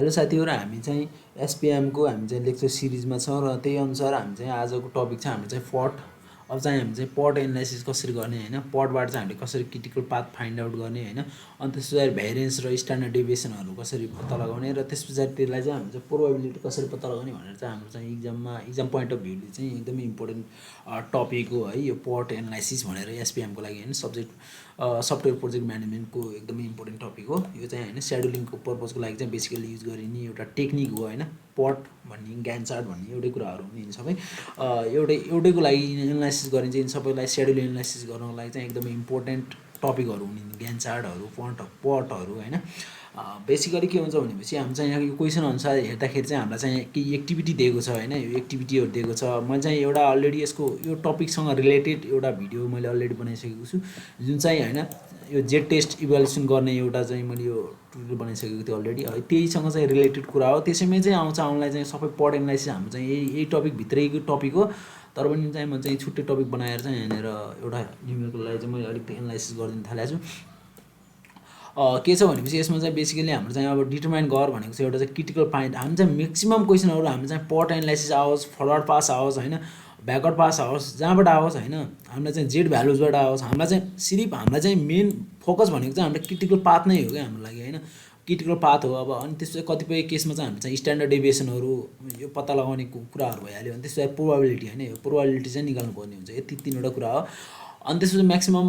Hello साथीहरु, हामी चाहिँ एसपीएम को हामी चाहिँ लेक्चर सिरिजमा छौं र त्यही अनुसार हामी चाहिँ आजको टपिक चाहिँ हाम्रो चाहिँ PERT। अब चाहिँ हामी चाहिँ PERT एनालाइसिस कसरी गर्ने हैन, PERTबाट चाहिँ हामीले कसरी क्रिटिकल पाथ फाइन्ड आउट गर्ने हैन, अनि त्यसपछि भेरिएन्स र स्ट्यान्डर्ड डेभिएसनहरु कसरी पत्ता लगाउने र त्यसपछि त्यसलाई चाहिँ हामी चाहिँ प्रोबेबिलिटी कसरी पत्ता लगाउने भनेर चाहिँ हाम्रो चाहिँ एक्जाम पोइन्ट अफ भ्यूले चाहिँ एकदमै इम्पोर्टेन्ट टपिक हो है यो PERT एनालाइसिस भनेर एसपीएम को लागि हैन, सफ्टवेयर प्रोजेक्ट म्यानेजमेन्टको एकदमै इम्पोर्टेन्ट टपिक हो यो चाहिँ हैन। शेड्युलिङको पर्पजको लागि चाहिँ बेसिकली युज गरिने एउटा टेक्निक हो हैन। PERT भन्ने ग्यान्ट चार्ट भन्ने एउटै कुराहरु हुने यिन सबै एउटैको लागि एनालाइसिस गरिन्छ। यिन सबैलाई शेड्युल एनालाइसिस गर्नको लागि चाहिँ एकदमै इम्पोर्टेन्ट टपिकहरु हुने ग्यान्ट चार्टहरु PERTहरु हैन। बेसिकली के हुन्छ भनेपछि हामी चाहिँ यहाँ यो क्वेशन अनुसार हेर्दाखेरि चाहिँ हामीलाई चाहिँ केही एक्टिभिटी दिएको छ हैन, यो एक्टिभिटीहरु दिएको छ। मैले चाहिँ एउटा अलरेडी यसको यो टपिकसँग रिलेटेड एउटा भिडियो मैले अलरेडी बनाइसकेको छु, जुन चाहिँ हैन यो जेड टेस्ट इभ्यालुएसन गर्ने एउटा चाहिँ मैले यो ट्युटोरियल बनाइसकेको थिएँ अलरेडी है। त्यहीसँग चाहिँ रिलेटेड कुरा हो, त्यसैमै चाहिँ आउँछ आउनलाई चाहिँ सबै PERT एनालाइसिस हाम्रो चाहिँ यही टपिक भित्रैको टपिक हो। तर पनि चाहिँ म चाहिँ छुट्टै टपिक बनाएर चाहिँ यहाँनिर एउटा न्युमेरिकललाई चाहिँ मैले अलिकति एनालाइसिस गरिदिन थालेको छु। के छ भनेपछि यसमा चाहिँ बेसिकली हाम्रो चाहिँ अब डिटरमाइन गर भनेको चाहिँ एउटा चाहिँ क्रिटिकल पाइन्ट। हामी चाहिँ म्याक्सिमम क्वेशनहरु हामी चाहिँ PERT एनालाइसिस आओस्, फरवर्ड पास आओस् हैन, ब्याकवर्ड पास आओस्, जहाँबाट आओस् हैन, हामीलाई चाहिँ जेड भ्यालुजबाट आओस्, हामीलाई चाहिँ सिर्फ हामीलाई चाहिँ मेन फोकस भनेको चाहिँ हाम्रो क्रिटिकल पाथ नै हो क्या हाम्रो लागि हैन, क्रिटिकल पाथ हो। अब अनि त्यसपछि कतिपय केसमा चाहिँ हामी चाहिँ स्ट्यान्डर्ड डेभिएसनहरु यो पत्ता लगाउने कुराहरु भइहाल्यो। अनि त्यसपछि प्रोबेबिलिटी हैन, यो प्रोबेबिलिटी चाहिँ निकाल्नु पर्ने हुन्छ। यति तीनवटा कुरा हो। अनि त्यसपछि म्याक्सिमम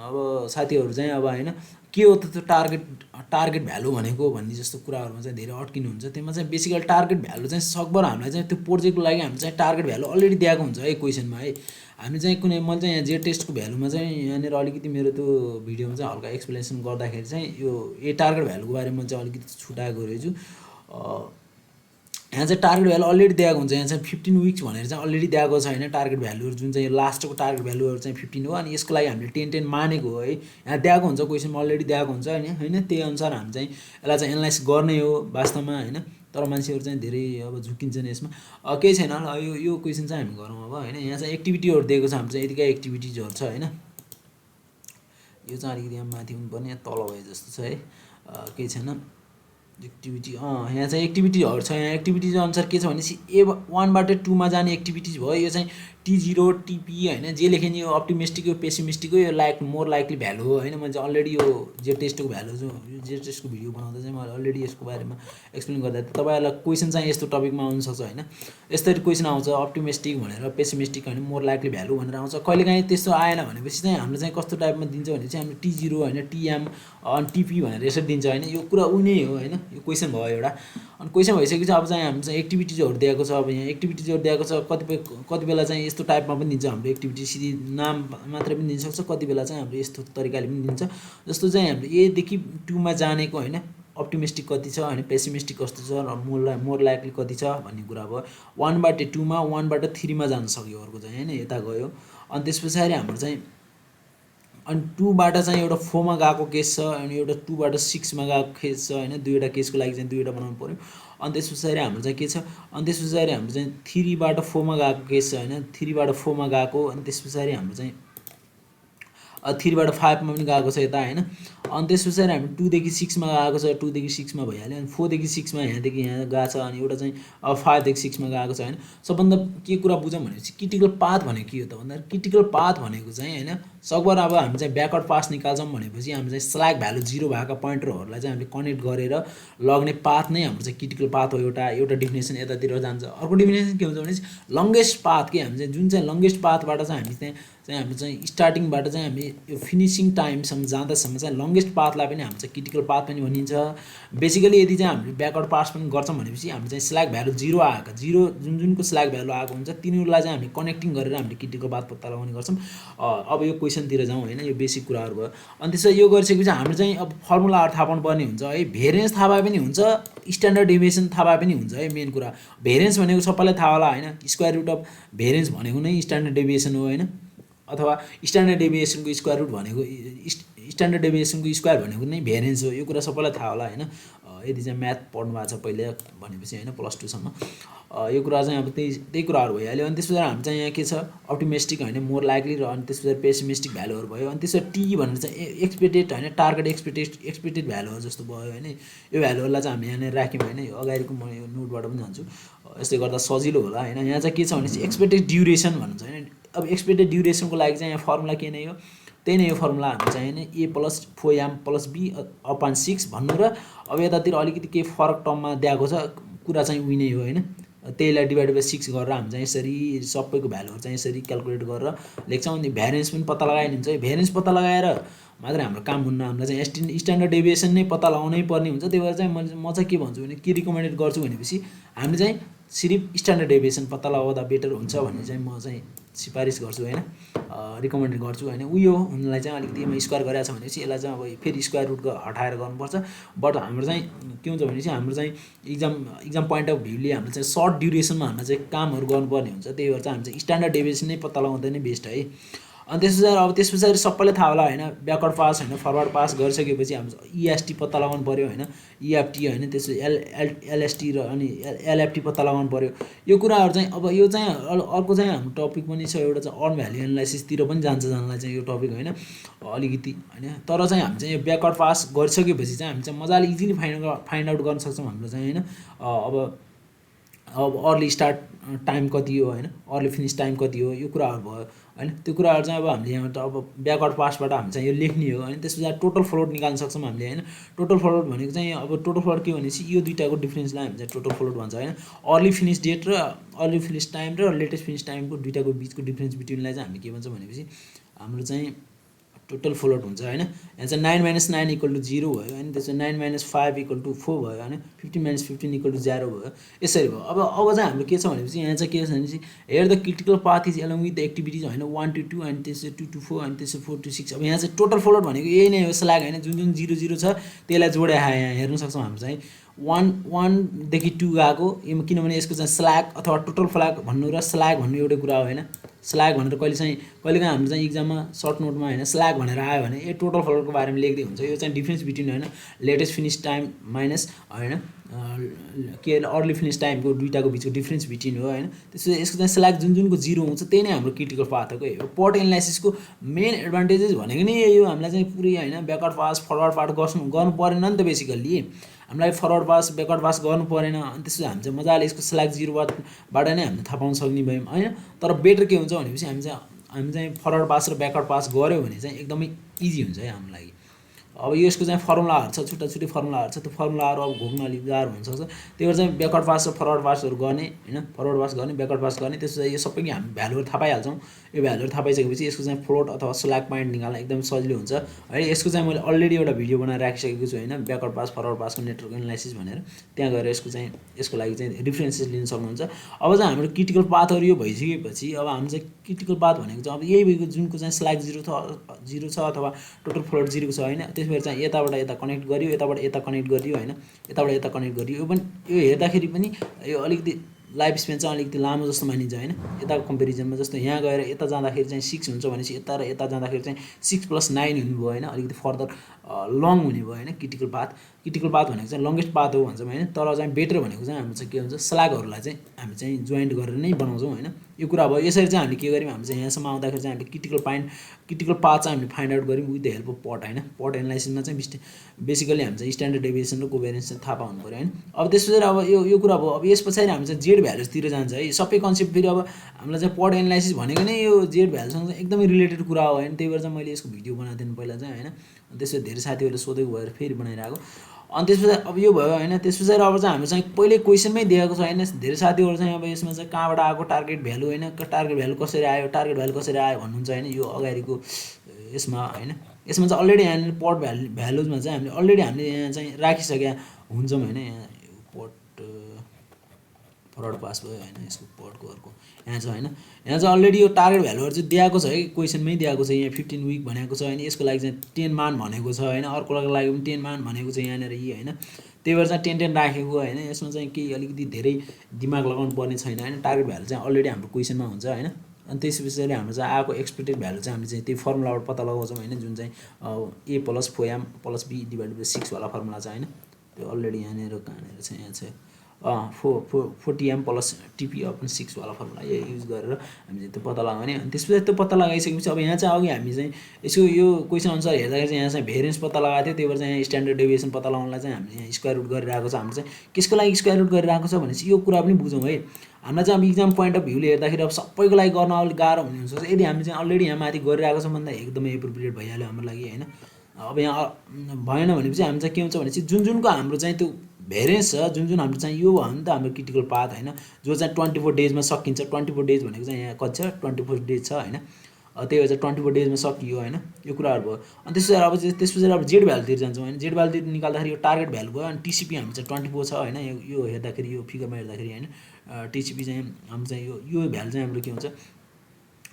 अब साथीहरु चाहिँ अब हैन के हो त त्यो टार्गेट भ्यालु भनेको भन्ने जस्तो कुराहरुमा चाहिँ धेरै अड्किनुहुन्छ। त्यसमा चाहिँ बेसिकली टार्गेट भ्यालु चाहिँ सकभर हामीलाई चाहिँ त्यो प्रोजेक्टको लागि हामी चाहिँ टार्गेट भ्यालु अलरेडी दिएको हुन्छ है क्वेशनमा है। हामी चाहिँ कुनै मैले चाहिँ यहाँ जेड टेस्टको भ्यालुमा चाहिँ यहाँनिर अलिकति मेरो त्यो भिडियोमा चाहिँ हल्का एक्सप्लेनेसन गर्दाखेरि चाहिँ यो टार्गेट भ्यालुको बारेमा चाहिँ अलिकति छुटाएको रहेछु। यहाँ चाहिँ टार्गेट भ्यालु अलरेडी दिएको हुन्छ। यहाँ चाहिँ 15 विक्स भनेर चाहिँ अलरेडी दिएको छ हैन। टार्गेट भ्यालुहरु जुन चाहिँ लास्टको टार्गेट भ्यालुहरु चाहिँ 15 हो। अनि यसको लागि हामीले 10 मानेको हो है, यहाँ दिएको हुन्छ क्वेशनमा अलरेडी दिएको हुन्छ हैन। त्यही अनुसार हामी चाहिँ यसलाई चाहिँ एनालाइज गर्ने हो वास्तवमा हैन। तर मान्छेहरु चाहिँ धेरै अब झुकिन्छन् यसमा। केही छैन यो क्वेशन चाहिँ हामी गरौँ अब हैन। यहाँ चाहिँ एक्टिभिटीहरु दिएको छ, हाम्रो चाहिँ यतिकै एक्टिभिटीजहरु छ हैन। यो चाहिँ अलिकति यहाँ माथि हुनु पर्ने, तल भए जस्तो छ है। केही छैन एक्टिभिटी यहाँ चाहिँ एक्टिभिटीहरु छ। यहाँ एक्टिभिटीज अनुसार के छ भनेपछि A1 बाट 2 मा जाने एक्टिभिटीज भयो। यो चाहिँ T0 TP हैन, जे लेखे नि यो अप्टिमिस्टिक यो पेसिमिस्टिक हो, यो मोर लाइकली भ्यालु हो हैन। मैले अलरेडी यो जेड टेस्टको भ्यालु जो यो जेड टेस्टको भिडियो बनाउँदा चाहिँ मैले अलरेडी यसको बारेमा एक्सप्लेन गर्दा तपाईहरुलाई क्वेशन चाहिँ यस्तो टपिकमा आउन सक्छ हैन। यस्तरी क्वेशन आउँछ अप्टिमिस्टिक भनेर, पेसिमिस्टिक हैन, मोर लाइकली भ्यालु भनेर आउँछ। कहिलेकाहीँ त्यस्तो आएन भनेपछि चाहिँ हामीले चाहिँ कस्तो टाइपमा दिन्छ भने चाहिँ हामीले T0 हैन, TM अनि TP भनेर यसरी दिन्छ हैन। यो कुरा उनी हो हैन, यो क्वेशन भयो एउटा। अनि क्वेशन भइसकेपछि अब चाहिँ हामी चाहिँ एक्टिभिटीजहरु दिएको छ। अब यहाँ एक्टिभिटीजहरु दिएको छ, कति बेला चाहिँ यस्तो टाइपमा पनि दिन्छ हाम्रो एक्टिभिटी, सिधी नाम मात्र पनि दिन सक्छ, कति बेला चाहिँ हाम्रो यस्तो तरिकाले पनि दिन्छ। जस्तो चाहिँ हाम्रो A देखि 2 मा जानेको हैन, अप्टिमिस्टिक कति छ हैन, पेसिमिस्टिक कस्तो छ र मोर लाइकली कति छ भन्ने कुरा भयो। 1 बाट 2 मा, 1 बाट 3 मा जान सक्यो अर्को चाहिँ हैन, यता गयो। अनि त्यसपछि हाम्रो चाहिँ अनि 2 बाट चाहिँ एउटा 4 मा गएको केस छ, अनि एउटा 2 बाट 6 मा गएको केस छ हैन। दुईवटा केसको लागि चाहिँ दुईवटा बनाउनु पर्यो। अनि त्यसपछि हाम्रो चाहिँ के छ, अनि त्यसपछि हाम्रो चाहिँ 3 बाट 4 मा गएको केस छ हैन, 3 बाट 4 मा गएको। अनि त्यसपछि हाम्रो चाहिँ 3 बाट 5 मा पनि गएको छ यता हैन। अनि त्यसपछि हामी 2 देखि 6 मा गएको छ, 2 देखि 6 मा भइहाल्यो। अनि 4 देखि 6 मा यहाँदेखि यहाँ गएको छ, अनि एउटा चाहिँ 5 देखि 6 मा गएको छ हैन। सबभन्दा के कुरा बुझौँ भनेपछि क्रिटिकल पाथ भनेको के हो त भन्दा क्रिटिकल पाथ भनेको चाहिँ हैन सकभर अब हामी चाहिँ ब्याकवर्ड पास निकाल्छौँ भनेपछि हामी चाहिँ स्ल्याक भ्यालु 0 भएका पोइन्टरहरुलाई चाहिँ हामीले कनेक्ट गरेर लग्ने पाथ नै हाम्रो चाहिँ क्रिटिकल पाथ हो। एउटा डेफिनेसन यतातिर जान्छ। अर्को डेफिनेसन के हुन्छ भने लंगेस्ट पाथ के हामी चाहिँ जुन चाहिँ लंगेस्ट पाथबाट चाहिँ हामी चाहिँ हाम्रो चाहिँ स्टार्टिङबाट चाहिँ हामी यो फिनिशिङ टाइमसम्म जाँदासम्म चाहिँ लंगेस्ट पाथलाई पनि हाम्रो चाहिँ क्रिटिकल पाथ पनि भनिन्छ। बेसिकली यदि चाहिँ हामीले ब्याकवर्ड पास पनि गर्छौँ भनेपछि हामी चाहिँ स्ल्याक भ्यालु 0 आएको, जुनको स्ल्याक भ्यालु आएको हुन्छ तिनीहरूलाई चाहिँ हामी कनेक्टिङ गरेर हामीले क्रिटिकल पाथ पत्ता लगाउने गर्छौँ। अब यो क्वेशनतिर जाउँ हैन, यो बेसिक कुराहरु भयो। अनि त्यसै यो गरिसकेपछि हामीले चाहिँ अब फर्मुलाहरु थाहा पाउनु पर्ने हुन्छ है। भेरिएन्स थाहा भए पनि हुन्छ, स्ट्यान्डर्ड डेभिएसन थाहा भए पनि हुन्छ है। मेन कुरा भेरिएन्स भनेको सबैलाई थाहा होला हैन, स्क्वायर रुट अफ भेरिएन्स भनेको नै स्ट्यान्डर्ड डेभिएसन हो हैन, अथवा स्ट्यान्डर्ड डेभिएसनको स्क्वायर रुट भनेको स्ट्यान्डर्ड डेभिएसनको स्क्वायर भनेको नै भेरिएन्स हो। यो कुरा सबैलाई थाहा होला हैन। यदि चाहिँ म्याथ पढ्नु भएको छ पहिले भनेपछि होइन +2 सम्म यो कुरा चाहिँ अब त्यही कुराहरू भइहाल्यो। अनि त्यसपछि हामी चाहिँ यहाँ के छ अप्टिमिस्टिक होइन मोर लाइकली र अनि त्यसपछि पेसिमिस्टिक भ्यालुहरू भयो। अनि त्यसपछि टी भनेर चाहिँ एक्सपेक्टेड होइन टार्गेट एक्सपेक्टेड भ्यालुहरू जस्तो भयो होइन। यो भ्यालुहरूलाई चाहिँ हामी यहाँनिर राख्यौँ होइन। यो अगाडिको म यो नोटबाट पनि जान्छु, यसले गर्दा सजिलो होला होइन। यहाँ चाहिँ के छ भने चाहिँ एक्सपेक्टेड ड्युरेसन भन्छ होइन। अब एक्सपेक्टेड ड्युरेसनको लागि चाहिँ यहाँ फर्मुला के नै हो, त्यही नै यो फर्मुला हामी चाहिँ होइन a + 4m + b/6 भन्नु र अब यतातिर अलिकति केही फरक टर्ममा दिएको छ कुरा चाहिँ उही नै हो होइन। त्यहीलाई /6 गरेर हामी चाहिँ यसरी सबैको भ्यालुहरू चाहिँ यसरी क्याल्कुलेट गरेर लेख्छौँ। अनि भ्यारिएन्स पनि पत्ता लगाइदिन्छ। यो भ्यारिएन्स पत्ता लगाएर मात्र हाम्रो काम हुन्न, हामीलाई चाहिँ स्ट्यान्डर्ड डेभिएसन नै पत्ता लगाउनै पर्ने हुन्छ। त्यही भएर चाहिँ म चाहिँ के भन्छु भने के रिकमेन्डेड गर्छु भनेपछि हामीले चाहिँ सिर्फ स्ट्यान्डर्ड डेभिएसन पत्ता लगाउँदा बेटर हुन्छ भन्ने चाहिँ म चाहिँ सिफारिस गर्छु होइन, रिकमेन्ड गर्छु होइन। उयो हुनलाई चाहिँ अलिकति म स्क्वायर गरेको छ भनेपछि यसलाई चाहिँ अब फेरि स्क्वायर रुट हटाएर गर्नुपर्छ। बट हाम्रो चाहिँ के हुन्छ भनेपछि हाम्रो चाहिँ इक्जाम पोइन्ट अफ भ्यूले हाम्रो चाहिँ सर्ट ड्युरेसनमा हाम्रो चाहिँ कामहरू गर्नुपर्ने हुन्छ। त्यही भएर चाहिँ हामी चाहिँ स्ट्यान्डर्ड डेभिएसन नै पत्ता लगाउँदा नै बेस्ट है। अनि त्यस पछाडि सबैलाई थाहा होला होइन ब्याकवर्ड पास होइन फरवर्ड पास गरिसकेपछि हाम्रो इएसटी पत्ता लगाउनु पऱ्यो होइन, इएफटी होइन, त्यसपछि एलएसटी र अनि एलएफटी पत्ता लगाउनु पऱ्यो। यो कुराहरू चाहिँ अब यो चाहिँ अर्को चाहिँ हाम्रो टपिक पनि छ एउटा चाहिँ अर्न भ्याल्यु एनालाइसिसतिर पनि जान्छ जानलाई चाहिँ यो टपिक होइन अलिकति होइन। तर चाहिँ हामी चाहिँ यो ब्याकवर्ड पास गरिसकेपछि चाहिँ हामी चाहिँ मजाले इजिली फाइन्ड आउट गर्न सक्छौँ हाम्रो चाहिँ होइन। अब अर्ली स्टार्ट टाइम कति हो होइन, अर्ली फिनिस टाइम कति हो, यो कुराहरू भयो होइन। त्यो कुराहरू चाहिँ अब हामीले यहाँ अब ब्याकवर्ड पासबाट हामी चाहिँ यो लेख्ने हो होइन। त्यसपछि टोटल फ्लोट निकाल्न सक्छौँ हामीले होइन। टोटल फ्लोट भनेको चाहिँ अब टोटल फ्लोट के भनेपछि यो दुईटाको डिफ्रेन्सलाई हामी चाहिँ टोटल फ्लोट भन्छ होइन। अर्ली फिनिस डेट र अर्ली फिनिस टाइम र लेटेस्ट फिनिस टाइमको दुईटाको बिचको डिफ्रेन्स बिट्विनलाई चाहिँ हामी के भन्छ भनेपछि हाम्रो चाहिँ टोटल फ्लोट हुन्छ होइन। यहाँ चाहिँ 9 - 9 = 0 भयो होइन। त्यसपछि 9 - 5 = 4 भयो होइन। 15 - 15 = 0 भयो, यसरी भयो। अब चाहिँ हाम्रो के छ भनेपछि यहाँ चाहिँ के छ भनेपछि here the critical path is along with the activities होइन 1 to 2 अनि त्यसपछि 2 to 4 अनि त्यसपछि 4 to 6। अब यहाँ चाहिँ टोटल फ्लोट भनेको यही नै हो स्ल्याग होइन, जुन 0 छ त्यसलाई जोडे यहाँ हेर्न सक्छौँ हाम्रो चाहिँ 1 देखि 2 गएको किनभने यसको चाहिँ स्ल्याग अथवा टोटल फ्ल्याग भन्नु र स्ल्याग भन्नु एउटै कुरा हो होइन। स्ल्याग भनेर कहिलेकाहीँ हाम्रो चाहिँ इक्जाममा सर्ट नोटमा होइन स्ल्याग भनेर आयो भने यो टोटल फ्लोटको बारेमा लेख्दै हुन्छ। यो चाहिँ डिफ्रेन्स बिट्विन होइन लेटेस्ट फिनिस टाइम माइनस होइन के अर्ली फिनिस टाइमको दुईटाको बिचको डिफ्रेन्स बिट्विन हो होइन। त्यसपछि यसको चाहिँ स्ल्याग जुनको 0 हुन्छ त्यही नै हाम्रो क्रिटिकल पाथ हो। यो पर्ट एनालाइसिसको मेन एडभान्टेजेस भनेको नै यही हो, हामीलाई चाहिँ पुरै होइन ब्याकवर्ड पास फरवर्ड पास गर्नु परेन नि त। बेसिकल्ली हामीलाई फरवर्ड पास ब्याकवर्ड पास गर्नु परेन। अनि त्यसपछि हामी चाहिँ मजाले यसको स्ल्याग 0बाट नै हामीले थाहा पाउन सक्ने भयौँ होइन। तर बेटर के हुन्छ भनेपछि हामी चाहिँ फरवर्ड पास र ब्याकवर्ड पास गऱ्यो भने चाहिँ एकदमै इजी हुन्छ है हाम्रो लागि। अब यसको चाहिँ फर्मुलाहरू छ, छुट्टा छुट्टै फर्मुलाहरू छ। त्यो फर्मुलाहरू अब घोक्न अलिक गाह्रो हुनसक्छ। त्यही भएर चाहिँ ब्याकवर्ड पास र फरवर्ड पासहरू गर्ने होइन, फरवर्ड पास गर्ने ब्याकवर्ड पास गर्ने। त्यसपछि यो सबै हामी भ्यालुहरू थाहा पाइहाल्छौँ। यो भ्यालुहरू थाहा पाइसकेपछि यसको चाहिँ फ्लोट अथवा स्ल्याग पोइन्ट निकाल्न एकदम सजिलो हुन्छ है। यसको चाहिँ मैले अलरेडी एउटा भिडियो बनाएर राखिसकेको छु होइन ब्याकवर्ड पास फरवर्ड पासको नेटवर्क एनालाइसिस भनेर, त्यहाँ गएर यसको लागि चाहिँ रेफरेन्सेस लिन सक्नुहुन्छ। अब चाहिँ हाम्रो क्रिटिकल पाथहरू यो भइसकेपछि अब हामी चाहिँ क्रिटिकल पाथ भनेको चाहिँ अब यही भएको जुनको चाहिँ स्ल्याग 0 छ अथवा टोटल फ्लोट 0 छ होइन। त्यसबाट चाहिँ यताबाट यता कनेक्ट गरियो, यताबाट यता कनेक्ट गरियो होइन, यताबाट यता कनेक्ट गरियो। यो पनि यो हेर्दाखेरि पनि यो अलिकति लाइफ स्पेन चाहिँ अलिकति लामो जस्तो मानिन्छ होइन यताको कम्पेरिजनमा। जस्तो यहाँ गएर यता जाँदाखेरि चाहिँ 6 हुन्छ भनेपछि यता र यता जाँदाखेरि चाहिँ 6 + 9 हुनुभयो होइन, अलिकति फर्दर लङ हुने भयो होइन। क्रिटिकल पाथ भनेको चाहिँ लङ्गेस्ट पाथ हो भन्छौँ होइन। तर चाहिँ बेटर भनेको चाहिँ हाम्रो चाहिँ के हुन्छ स्ल्यागहरूलाई चाहिँ हामी चाहिँ जोइन्ट गरेर नै बनाउँछौँ होइन। यो कुरा भयो। यसरी चाहिँ हामीले के गर्यौँ हामी चाहिँ यहाँसम्म आउँदाखेरि चाहिँ हामीले क्रिटिकल पाथ चाहिँ हामीले फाइन्ड आउट गऱ्यौँ with the help of PERT होइन। पर्ट एनालाइसिसमा चाहिँ बेसिकली हामी चाहिँ स्ट्यान्डर्ड डेभिएसन र कोभेरियन्स चाहिँ थाहा पाउनु पऱ्यो होइन। अब त्यस पछाडि अब यो कुरा भयो। अब यस पछाडि हामी चाहिँ जेड भ्यालुजतिर जान्छ है सबै कन्सेप्ट। फेरि अब हामीलाई चाहिँ पर्ट एनालाइसिस भनेको नै यो जेड भ्यालुसँग चाहिँ एकदमै रिलेटेड कुरा हो होइन। त्यही भएर चाहिँ मैले यसको भिडियो बनाएको थिएँ पहिला चाहिँ होइन। त्यसपछि धेरै साथीहरूले सोधेको भएर फेरि बनाइरहेको। अनि त्यस पछाडि अब यो भयो होइन। त्यस पछाडि अब चाहिँ हाम्रो चाहिँ पहिल्यै क्वेसनमै दिएको छ होइन। धेरै साथीहरू चाहिँ अब यसमा चाहिँ कहाँबाट आएको टार्गेट भ्यालु होइन, टार्गेट भ्यालु कसरी आयो भन्नुहुन्छ होइन। यो अगाडिको यसमा होइन यसमा चाहिँ अलरेडी यहाँनिर पर्ट भ्यालुजमा चाहिँ हामीले यहाँ चाहिँ राखिसकेका हुन्छौँ होइन। यहाँ पर्ट फरवर्ड पास भयो होइन, यसको पर्टको अर्को यहाँ छ होइन। यहाँ चाहिँ अलरेडी यो टार्गेट भ्यालुहरू चाहिँ दिएको छ है, क्वेसनमै दिएको छ। यहाँ 15 विक भनेको छ होइन, यसको लागि चाहिँ 10 मान भनेको छ होइन, अर्कोको लागि पनि 10 मान भनेको छ यहाँनिर यी होइन। त्यही भएर चाहिँ 10 राखेको होइन। यसमा चाहिँ केही अलिकति धेरै दिमाग लगाउनु पर्ने छैन होइन। टार्गेट भ्यालु चाहिँ अलरेडी हाम्रो क्वेसनमा हुन्छ होइन। अनि त्यस पछाडि हाम्रो चाहिँ आएको एक्सपेक्टेड भ्यालु चाहिँ हामीले चाहिँ त्यही फर्मुलाबाट पत्ता लगाउँछौँ होइन, जुन चाहिँ a + 4m + b/6 वाला फर्मुला छ होइन। त्यो अलरेडी यहाँनिर कहाँनिर छ यहाँ छ 40m प्लस टिपी अपन 6 वाला फर्मुला युज गरेर हामी चाहिँ त्यो पत्ता लगाउने अनि त्यसपछि त्यो पत्ता लगाइसकेपछि अब यहाँ चाहिँ अघि हामी चाहिँ यसो यो क्वेसन अनुसार हेर्दाखेरि चाहिँ यहाँ चाहिँ भेरिएन्स पत्ता लगाएको थियो त्यही भएर चाहिँ यहाँ स्ट्यान्डर्ड डेभिएसन पत्ता लगाउनलाई चाहिँ हामीले यहाँ स्क्वायर रुट गरिरहेको छ हाम्रो चाहिँ केसको लागि स्क्वायर रुट गरिरहेको छ भनेपछि यो कुरा पनि बुझौँ है हामीलाई चाहिँ अब इक्जाम पोइन्ट अफ भ्यूले हेर्दाखेरि अब सबैको लागि गर्न अलिक गाह्रो हुने हुन्छ यदि हामी चाहिँ अलरेडी यहाँ माथि गरिरहेको छौँ भन्दा एकदमै एप्रोप्रिएट भइहाल्यो हाम्रो लागि होइन अब यहाँ भएन भनेपछि हामी चाहिँ के हुन्छ भनेपछि जुनको हाम्रो चाहिँ त्यो भेरिएन्स छ जुन हाम्रो चाहिँ यो भयो नि त हाम्रो क्रिटिकल पाथ होइन जो चाहिँ 24 डेजमा सकिन्छ 24 डेज भनेको चाहिँ यहाँ कति छ 24 डेज छ होइन त्यही भएर चाहिँ 24 डेजमा सकियो होइन यो कुराहरू भयो अनि त्यसपछि अब जेड भ्यालुतिर जान्छौँ होइन जेड भ्यालुतिर निकाल्दाखेरि यो टार्गेट भ्यालु भयो अनि टिसिपी हामी चाहिँ 24 छ होइन यो हेर्दाखेरि यो फिगरमा हेर्दाखेरि होइन टिसिपी चाहिँ हाम्रो चाहिँ यो भ्यालु चाहिँ हाम्रो के हुन्छ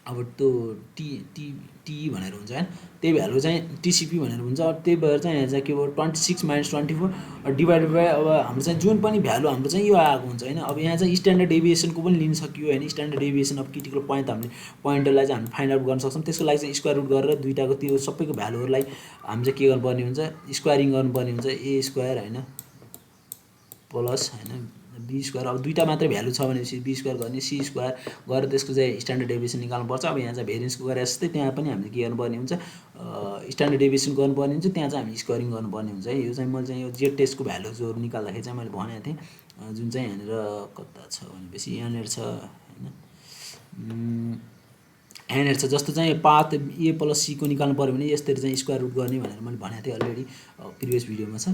अब त्यो टी भनेर हुन्छ होइन त्यही भ्यालु चाहिँ टिसिपी भनेर हुन्छ त्यही भएर चाहिँ यहाँ चाहिँ के भयो 26 - 24 डिभाइडेड बाई अब हाम्रो चाहिँ जुन पनि भ्यालु हाम्रो चाहिँ यो आएको हुन्छ होइन अब यहाँ चाहिँ स्ट्यान्डर्ड डेभिएसनको पनि लिन सकियो होइन standard deviation of critical point हामीले पोइन्टलाई चाहिँ हामी फाइन्ड आउट गर्न सक्छौँ त्यसको लागि चाहिँ स्क्वायर रुट गरेर दुईटाको त्यो सबैको भ्यालुहरूलाई हामी चाहिँ के गर्नुपर्ने हुन्छ स्क्वायरिङ गर्नुपर्ने हुन्छ ए स्क्वायर होइन प्लस होइन बी स्क्वायर अब दुईटा मात्रै भ्यालु छ भनेपछि बी स्क्वायर गर्ने सी स्क्वायर गरेर त्यसको चाहिँ स्ट्यान्डर्ड डेभिएसन निकाल्नुपर्छ अब यहाँ चाहिँ भेरिएन्सको गरे जस्तै त्यहाँ पनि हामीले के गर्नुपर्ने हुन्छ स्ट्यान्डर्ड डेभिएसन गर्नुपर्ने हुन्छ त्यहाँ चाहिँ हामी स्क्वायरिङ गर्नुपर्ने हुन्छ है यो चाहिँ मैले चाहिँ यो जेड टेस्टको भ्यालुजहरू निकाल्दाखेरि चाहिँ मैले भनेको थिएँ जुन चाहिँ यहाँनिर कता छ भनेपछि यहाँनिर छ होइन यहाँनिर छ जस्तो चाहिँ पाथ ए प्लस सीको निकाल्नु पऱ्यो भने यसरी चाहिँ स्क्वायर रुट गर्ने भनेर मैले भनेको थिएँ अलरेडी प्रिभियस भिडियोमा छ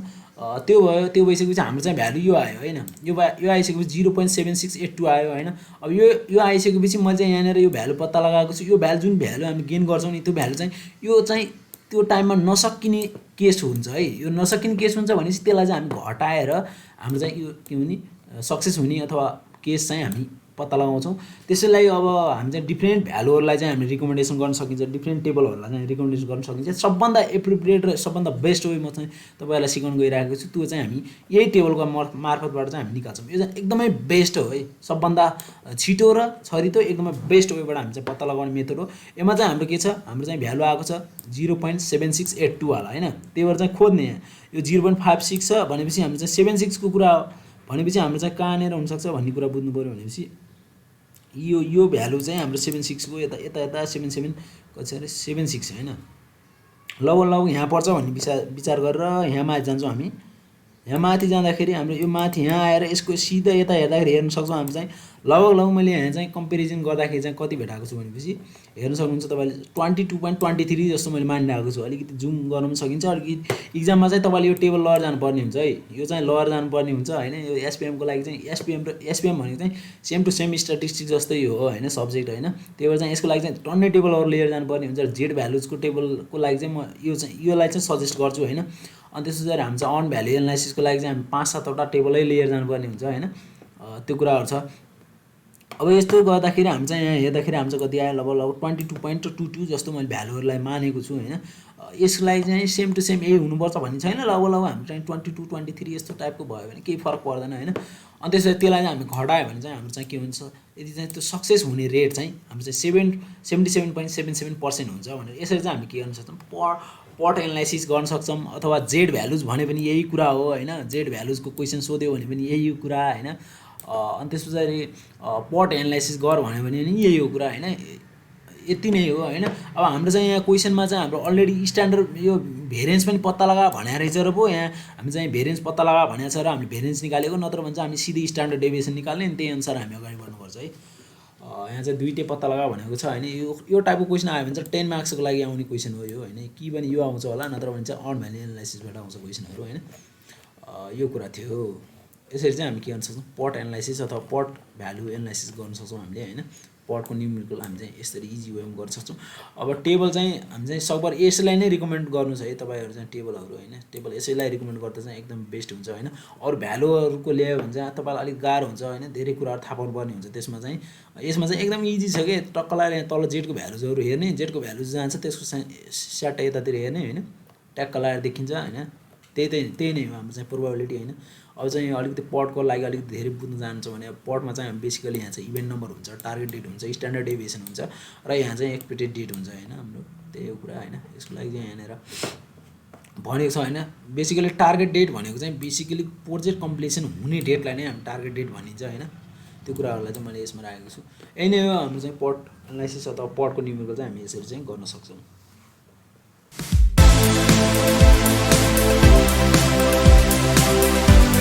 त्यो भयो त्यो भइसकेपछि हाम्रो चाहिँ भ्यालु यो आयो होइन यो आइसकेपछि 0.7682 आयो होइन अब यो आइसकेपछि मैले चाहिँ यहाँनिर यो भ्यालु पत्ता लगाएको छु यो भ्यालु जुन भ्यालु हामी गेन गर्छौँ नि त्यो भ्यालु चाहिँ यो चाहिँ त्यो टाइममा नसकिने केस हुन्छ है यो नसकिने केस हुन्छ भनेपछि त्यसलाई चाहिँ हामी घटाएर हाम्रो चाहिँ यो के हुने सक्सेस हुने अथवा केस चाहिँ हामी पत्ता लगाउँछौँ त्यसैलाई अब हामी चाहिँ डिफ्रेन्ट भ्यालुहरूलाई चाहिँ हामी रिकमेन्डेसन गर्न सकिन्छ डिफ्रेन्ट टेबलहरूलाई चाहिँ रिकमेन्डेसन गर्न सकिन्छ सबभन्दा एप्रोप्रिएट र सबभन्दा बेस्ट वे म चाहिँ तपाईँहरूलाई सिकाउन गइरहेको छु त्यो चाहिँ हामी यही टेबलको मार्फतबाट चाहिँ हामी निकाल्छौँ यो चाहिँ एकदमै बेस्ट हो है सबभन्दा छिटो र छरितो एकदमै बेस्ट वेबाट हामी चाहिँ पत्ता लगाउने मेथड हो यसमा चाहिँ हाम्रो के छ हाम्रो चाहिँ भ्यालु आएको छ 0.7682 वाला होइन त्यही भएर चाहिँ खोज्ने यहाँ यो 0.56 छ भनेपछि हाम्रो चाहिँ 76 को कुरा भनेपछि हाम्रो चाहिँ कहाँनिर हुनसक्छ भन्ने कुरा बुझ्नु पऱ्यो भनेपछि यो भ्यालु चाहिँ हाम्रो 76 को यता 77 कति छ अरे 76 होइन लगभग यहाँ पर्छ भन्ने विचार गरेर यहाँ माथि जान्छौँ हामी यहाँ माथि जाँदाखेरि हाम्रो यो माथि यहाँ आएर यसको सिधा यता हेर्दाखेरि हेर्न सक्छौँ हामी चाहिँ लगभग मैले यहाँ चाहिँ कम्पेरिजन गर्दाखेरि चाहिँ कति भेटाएको छु भनेपछि हेर्न सक्नुहुन्छ तपाईँले 22.23 जस्तो मैले मानिरहेको छु अलिकति जुम गर्न पनि सकिन्छ अलिकति इक्जाममा चाहिँ तपाईँले यो टेबल लहर जानुपर्ने हुन्छ है यो चाहिँ लहर जानुपर्ने हुन्छ होइन यो एसपिएमको लागि चाहिँ एसपिएम भनेको चाहिँ सेम टु सेम स्ट्याटिस्टिक्स जस्तै हो होइन सब्जेक्ट होइन त्यही भएर चाहिँ यसको लागि चाहिँ टन्नै टेबलहरू लिएर जानुपर्ने हुन्छ जेड भ्यालुजको टेबलको लागि चाहिँ म योलाई चाहिँ सजेस्ट गर्छु होइन अनि त्यसपछि हामी चाहिँ अन भ्यालु एनालाइसिसको लागि चाहिँ हामी 5-7 वटा टेबलै लिएर जानुपर्ने हुन्छ होइन त्यो कुराहरू छ अब यस्तो गर्दाखेरि हामी चाहिँ यहाँ हेर्दाखेरि हाम्रो कति आयो लगभग 22.22 जस्तो मैले भ्यालुहरूलाई मानेको छु होइन यसलाई चाहिँ सेम टु सेम यही हुनुपर्छ भन्ने छैन लगभग हामी चाहिँ 22-23 यस्तो टाइपको भयो भने केही फरक पर्दैन होइन अनि त्यसपछि त्यसलाई चाहिँ हामी घटायो भने चाहिँ हाम्रो चाहिँ के हुन्छ यदि चाहिँ त्यो सक्सेस हुने रेट चाहिँ हाम्रो चाहिँ 77.77% हुन्छ भनेर यसरी चाहिँ हामी के गर्न सक्छौँ पर्ट एनालाइसिस गर्न सक्छौँ अथवा जेड भ्यालुज भने पनि यही कुरा हो होइन जेड भ्यालुजको क्वेसन सोध्यो भने पनि यही कुरा होइन अनि त्यस पछाडि पर्ट एनालाइसिस गर भन्यो भने नि यही हो कुरा होइन यति नै हो होइन अब हाम्रो चाहिँ यहाँ क्वेसनमा चाहिँ हाम्रो अलरेडी स्ट्यान्डर्ड यो भेरिएन्स पनि पत्ता लगा भनेर रहेछ र पो यहाँ हामी चाहिँ भेरिएन्स पत्ता लगा भनेको छ र हामीले भेरिएन्स निकालेको नत्र भने चाहिँ हामी सिधै स्ट्यान्डर्ड डेभिएसन निकाल्ने अनि त्यही अनुसार हामी अगाडि बढ्नुपर्छ है यहाँ चाहिँ दुईटै पत्ता लगा भनेको छ होइन यो टाइपको क्वेसन आयो भने चाहिँ 10 मार्क्सको लागि आउने क्वेसन हो यो होइन कि पनि यो आउँछ होला नत्र भने चाहिँ अन भ्यालु एनालाइसिसबाट आउँछ क्वेसनहरू होइन यो कुरा थियो यसरी चाहिँ हामी के गर्न सक्छौँ पर्ट एनालाइसिस अथवा पर्ट भ्यालु एनालाइसिस गर्न सक्छौँ हामीले होइन पर्टको न्युमेरिकल हामी चाहिँ यसरी इजी वेमा गर्न सक्छौँ अब टेबल चाहिँ हामी चाहिँ सकभर यसलाई नै रिकमेन्ड गर्नु छ है तपाईँहरू चाहिँ टेबलहरू होइन टेबल यसैलाई रिकमेन्ड गर्दा चाहिँ एकदम बेस्ट हुन्छ होइन अरू भ्यालुहरूको ल्यायो भने चाहिँ तपाईँलाई अलिक गाह्रो हुन्छ होइन धेरै कुराहरू थाहा पाउनुपर्ने हुन्छ त्यसमा चाहिँ यसमा चाहिँ एकदम इजी छ कि टक्कलाई तल जेडको भ्यालुजहरू हेर्ने जेडको भ्यालुज जान्छ त्यसको स्याट यतातिर हेर्ने होइन ट्याक्क लगाएर देखिन्छ होइन त्यही नै हो हाम्रो चाहिँ प्रोबेबिलिटी होइन अब चाहिँ अलिकति पर्टको लागि अलिकति धेरै बुझ्न जान्छ भने अब पर्टमा चाहिँ बेसिकली यहाँ चाहिँ इभेन्ट नम्बर हुन्छ टार्गेट डेट हुन्छ स्ट्यान्डर्ड डेभिएसन हुन्छ र यहाँ चाहिँ एक्सपेक्टेड डेट हुन्छ होइन हाम्रो त्यही हो कुरा होइन यसको लागि चाहिँ यहाँनिर भनेको छ होइन। बेसिकली टार्गेट डेट भनेको चाहिँ बेसिकली प्रोजेक्ट कम्प्लिसन हुने डेटलाई नै हामी टार्गेट डेट भनिन्छ होइन। त्यो कुराहरूलाई चाहिँ मैले यसमा राखेको छु। यही नै हो हाम्रो चाहिँ पर्ट एनालाइसिस अथवा पर्टको न्युमेरिकल चाहिँ हामी यसरी चाहिँ गर्न सक्छौँ।